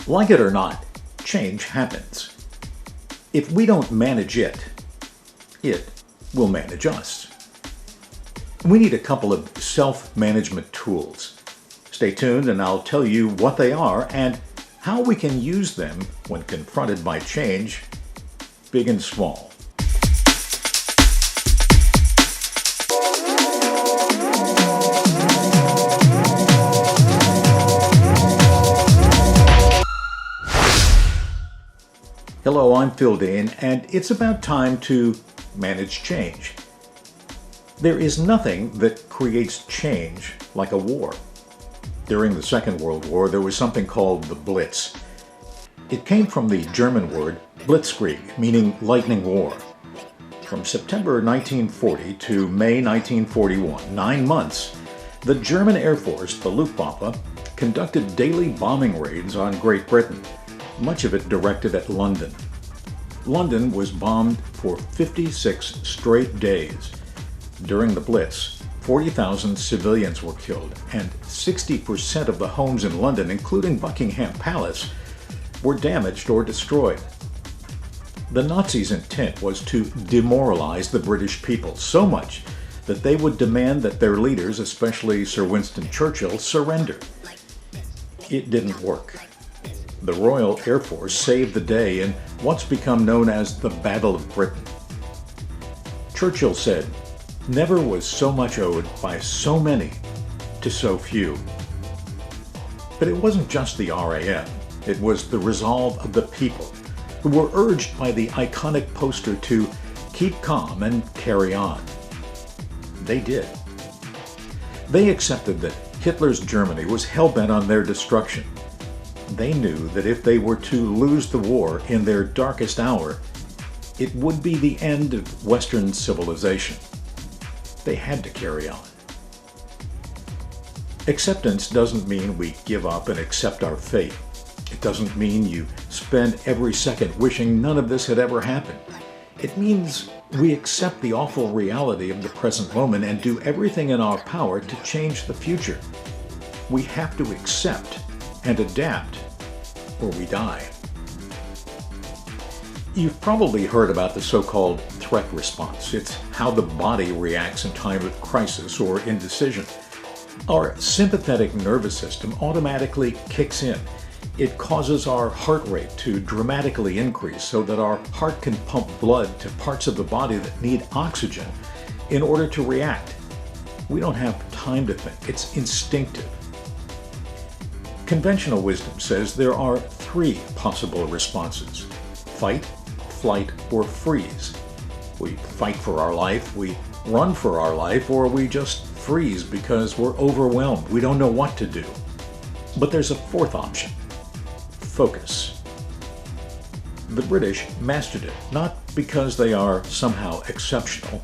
Like it or not, change happens. If we don't manage it, it will manage us. We need a couple of self-management tools. Stay tuned and I'll tell you what they are and how we can use them when confronted by change, big and small. Hello, I'm Phil Dane, and it's about time to manage change. There is nothing that creates change like a war. During the Second World War, there was something called the Blitz. It came from the German word Blitzkrieg, meaning lightning war. From September 1940 to May 1941, 9 months, the German Air Force, the Luftwaffe, conducted daily bombing raids on Great Britain, much of it directed at London. London was bombed for 56 straight days. During the Blitz, 40,000 civilians were killed, and 60% of the homes in London, including Buckingham Palace, were damaged or destroyed. The Nazis' intent was to demoralize the British people so much that they would demand that their leaders, especially Sir Winston Churchill, surrender. It didn't work. The Royal Air Force saved the day in what's become known as the Battle of Britain. Churchill said, "Never was so much owed by so many to so few." But it wasn't just the RAF, it was the resolve of the people who were urged by the iconic poster to keep calm and carry on. They did. They accepted that Hitler's Germany was hell-bent on their destruction. They knew that if they were to lose the war in their darkest hour, it would be the end of Western civilization. They had to carry on. Acceptance doesn't mean we give up and accept our fate. It doesn't mean you spend every second wishing none of this had ever happened. It means we accept the awful reality of the present moment and do everything in our power to change the future. We have to accept and adapt, or we die. You've probably heard about the so-called threat response. It's how the body reacts in time of crisis or indecision. Our sympathetic nervous system automatically kicks in. It causes our heart rate to dramatically increase so that our heart can pump blood to parts of the body that need oxygen in order to react. We don't have time to think. It's instinctive. Conventional wisdom says there are 3 possible responses: fight, flight, or freeze. We fight for our life, we run for our life, or we just freeze because we're overwhelmed. We don't know what to do. But there's a 4th option: focus. The British mastered it, not because they are somehow exceptional.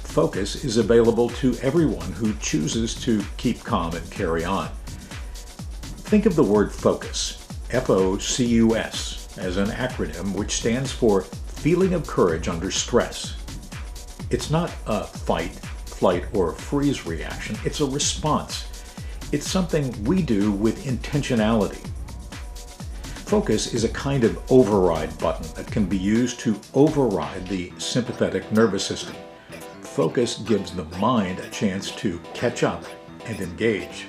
Focus is available to everyone who chooses to keep calm and carry on. Think of the word focus, F-O-C-U-S, as an acronym which stands for feeling of courage under stress. It's not a fight, flight, or freeze reaction. It's a response. It's something we do with intentionality. Focus is a kind of override button that can be used to override the sympathetic nervous system. Focus gives the mind a chance to catch up and engage.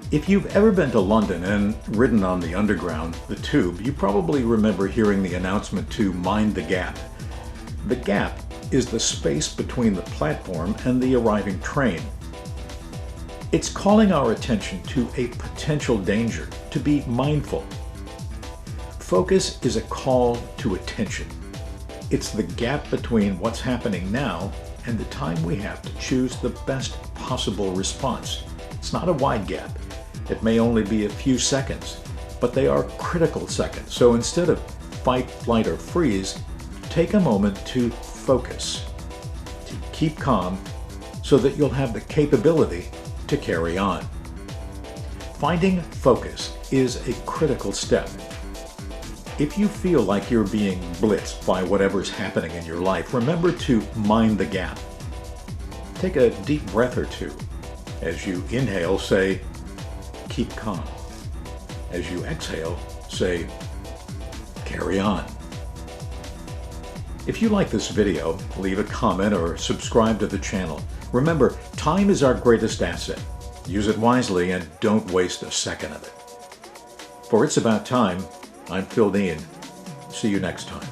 If you've ever been to London and ridden on the Underground, the Tube, you probably remember hearing the announcement to mind the gap. The gap is the space between the platform and the arriving train. It's calling our attention to a potential danger, to be mindful. Focus is a call to attention. It's the gap between what's happening now and the time we have to choose the best possible response. It's not a wide gap. It may only be a few seconds, but they are critical seconds. So instead of fight, flight, or freeze, take a moment to focus, to keep calm so that you'll have the capability to carry on. Finding focus is a critical step. If you feel like you're being blitzed by whatever's happening in your life, remember to mind the gap. Take a deep breath or two. As you inhale, say, keep calm. As you exhale, say, carry on. If you like this video, leave a comment or subscribe to the channel. Remember, time is our greatest asset. Use it wisely and don't waste a second of it. For It's About Time, I'm Phil Dean. See you next time.